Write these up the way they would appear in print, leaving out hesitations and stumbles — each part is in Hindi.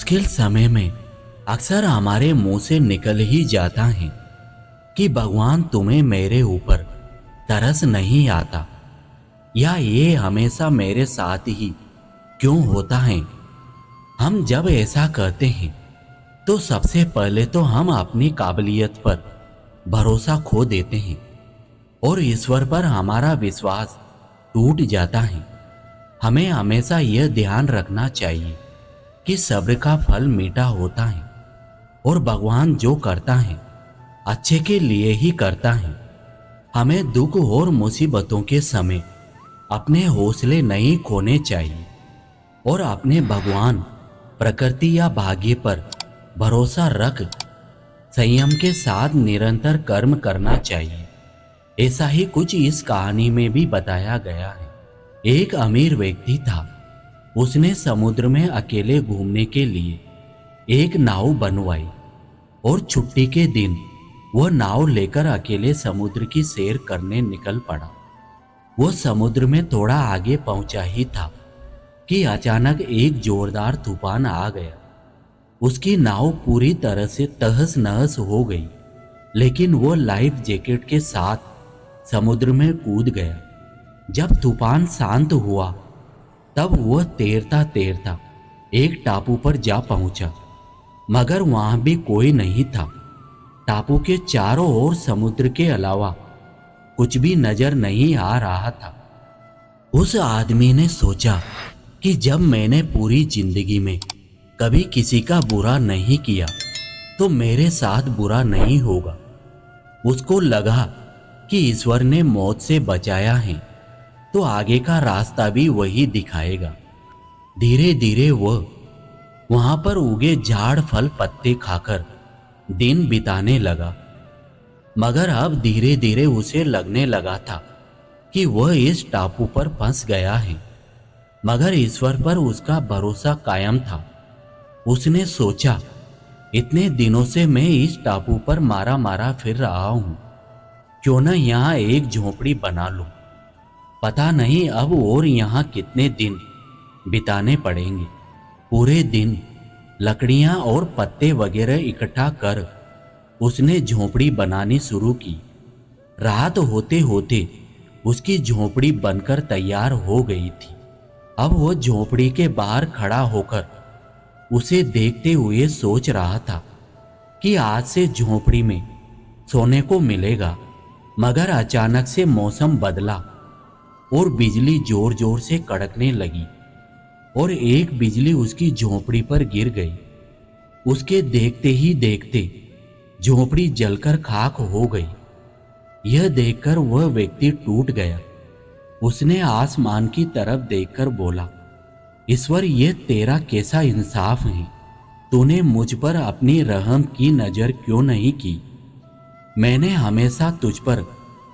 मुश्किल समय में अक्सर हमारे मुंह से निकल ही जाता है कि भगवान तुम्हें मेरे ऊपर तरस नहीं आता, या ये हमेशा मेरे साथ ही क्यों होता है। हम जब ऐसा कहते हैं तो सबसे पहले तो हम अपनी काबिलियत पर भरोसा खो देते हैं और ईश्वर पर हमारा विश्वास टूट जाता है। हमें हमेशा यह ध्यान रखना चाहिए कि सब्र का फल मीठा होता है और भगवान जो करता है अच्छे के लिए ही करता है। हमें दुख और मुसीबतों के समय अपने हौसले नहीं खोने चाहिए और अपने भगवान, प्रकृति या भाग्य पर भरोसा रख संयम के साथ निरंतर कर्म करना चाहिए। ऐसा ही कुछ इस कहानी में भी बताया गया है। एक अमीर व्यक्ति था। उसने समुद्र में अकेले घूमने के लिए एक नाव बनवाई और छुट्टी के दिन वह नाव लेकर अकेले समुद्र की सैर करने निकल पड़ा। वो समुद्र में थोड़ा आगे पहुंचा ही था कि अचानक एक जोरदार तूफान आ गया। उसकी नाव पूरी तरह से तहस नहस हो गई, लेकिन वो लाइफ जैकेट के साथ समुद्र में कूद गया। जब तूफान शांत हुआ तब वह तैरता तैरता एक टापू पर जा पहुंचा, मगर वहां भी कोई नहीं था। टापू के चारों ओर समुद्र के अलावा कुछ भी नजर नहीं आ रहा था। उस आदमी ने सोचा कि जब मैंने पूरी जिंदगी में कभी किसी का बुरा नहीं किया तो मेरे साथ बुरा नहीं होगा। उसको लगा कि ईश्वर ने मौत से बचाया है तो आगे का रास्ता भी वही दिखाएगा। धीरे धीरे वह वहां पर उगे झाड़ फल पत्ते खाकर दिन बिताने लगा, मगर अब धीरे धीरे उसे लगने लगा था कि वह इस टापू पर फंस गया है, मगर ईश्वर पर उसका भरोसा कायम था। उसने सोचा, इतने दिनों से मैं इस टापू पर मारा मारा फिर रहा हूं, क्यों न यहाँ एक झोपड़ी बना लूं। पता नहीं अब और यहाँ कितने दिन बिताने पड़ेंगे। पूरे दिन लकड़ियां और पत्ते वगैरह इकट्ठा कर उसने झोपड़ी बनानी शुरू की। रात होते होते उसकी झोपड़ी बनकर तैयार हो गई थी। अब वो झोपड़ी के बाहर खड़ा होकर उसे देखते हुए सोच रहा था कि आज से झोपड़ी में सोने को मिलेगा। मगर अचानक से मौसम बदला और बिजली जोर जोर से कड़कने लगी और एक बिजली उसकी झोपड़ी पर गिर गई। उसके देखते ही देखते झोपड़ी जलकर खाक हो गई। यह देखकर वह व्यक्ति टूट गया। उसने आसमान की तरफ देखकर बोला, ईश्वर, ये तेरा कैसा इंसाफ है। तूने मुझ पर अपनी रहम की नजर क्यों नहीं की। मैंने हमेशा तुझ पर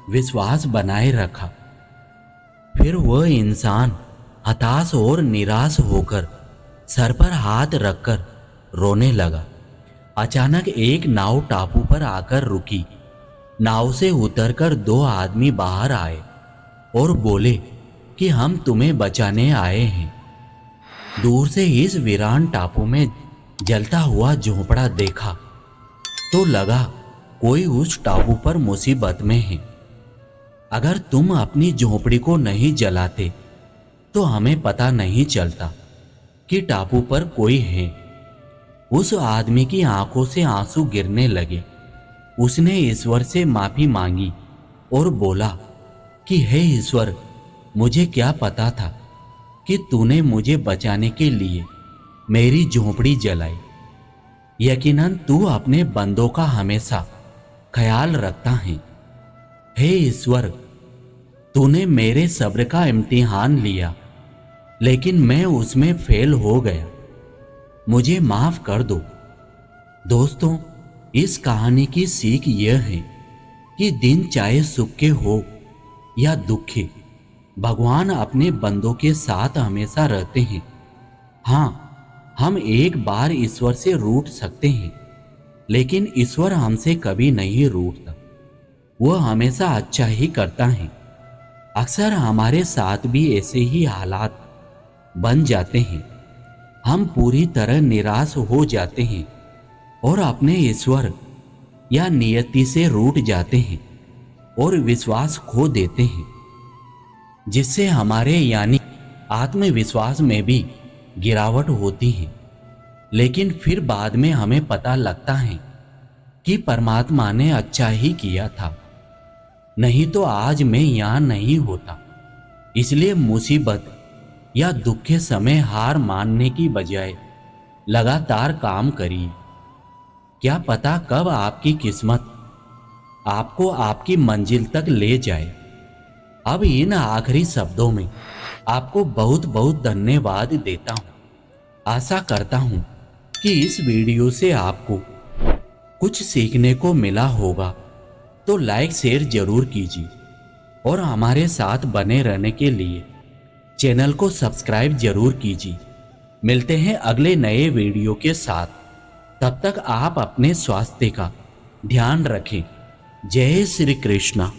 विश्वास बनाए रखा। फिर वह इंसान हताश और निराश होकर सर पर हाथ रखकर रोने लगा। अचानक एक नाव टापू पर आकर रुकी। नाव से उतरकर दो आदमी बाहर आए और बोले कि हम तुम्हें बचाने आए हैं। दूर से इस वीरान टापू में जलता हुआ झोंपड़ा देखा तो लगा कोई उस टापू पर मुसीबत में है। अगर तुम अपनी झोपड़ी को नहीं जलाते तो हमें पता नहीं चलता कि टापू पर कोई है। उस आदमी की आंखों से आंसू गिरने लगे। उसने ईश्वर से माफी मांगी और बोला कि हे ईश्वर, मुझे क्या पता था कि तूने मुझे बचाने के लिए मेरी झोपड़ी जलाई। यकीनन तू अपने बंदों का हमेशा ख्याल रखता है। हे ईश्वर, तूने मेरे सब्र का इम्तिहान लिया, लेकिन मैं उसमें फेल हो गया। मुझे माफ कर दो। दोस्तों, इस कहानी की सीख यह है कि दिन चाहे सुख के हो या दुख के, भगवान अपने बंदों के साथ हमेशा रहते हैं। हाँ, हम एक बार ईश्वर से रूठ सकते हैं, लेकिन ईश्वर हमसे कभी नहीं रूठता। वह हमेशा अच्छा ही करता है। अक्सर हमारे साथ भी ऐसे ही हालात बन जाते हैं। हम पूरी तरह निराश हो जाते हैं और अपने ईश्वर या नियति से रूठ जाते हैं और विश्वास खो देते हैं, जिससे हमारे यानी आत्मविश्वास में भी गिरावट होती है। लेकिन फिर बाद में हमें पता लगता है कि परमात्मा ने अच्छा ही किया था, नहीं तो आज मैं यहाँ नहीं होता। इसलिए मुसीबत या दुख के समय हार मानने की बजाय लगातार काम करिए। क्या पता कब आपकी किस्मत आपको आपकी मंजिल तक ले जाए। अब इन आखिरी शब्दों में आपको बहुत बहुत धन्यवाद देता हूँ। आशा करता हूँ कि इस वीडियो से आपको कुछ सीखने को मिला होगा, तो लाइक शेयर जरूर कीजिए और हमारे साथ बने रहने के लिए चैनल को सब्सक्राइब जरूर कीजिए। मिलते हैं अगले नए वीडियो के साथ। तब तक आप अपने स्वास्थ्य का ध्यान रखें। जय श्री कृष्णा।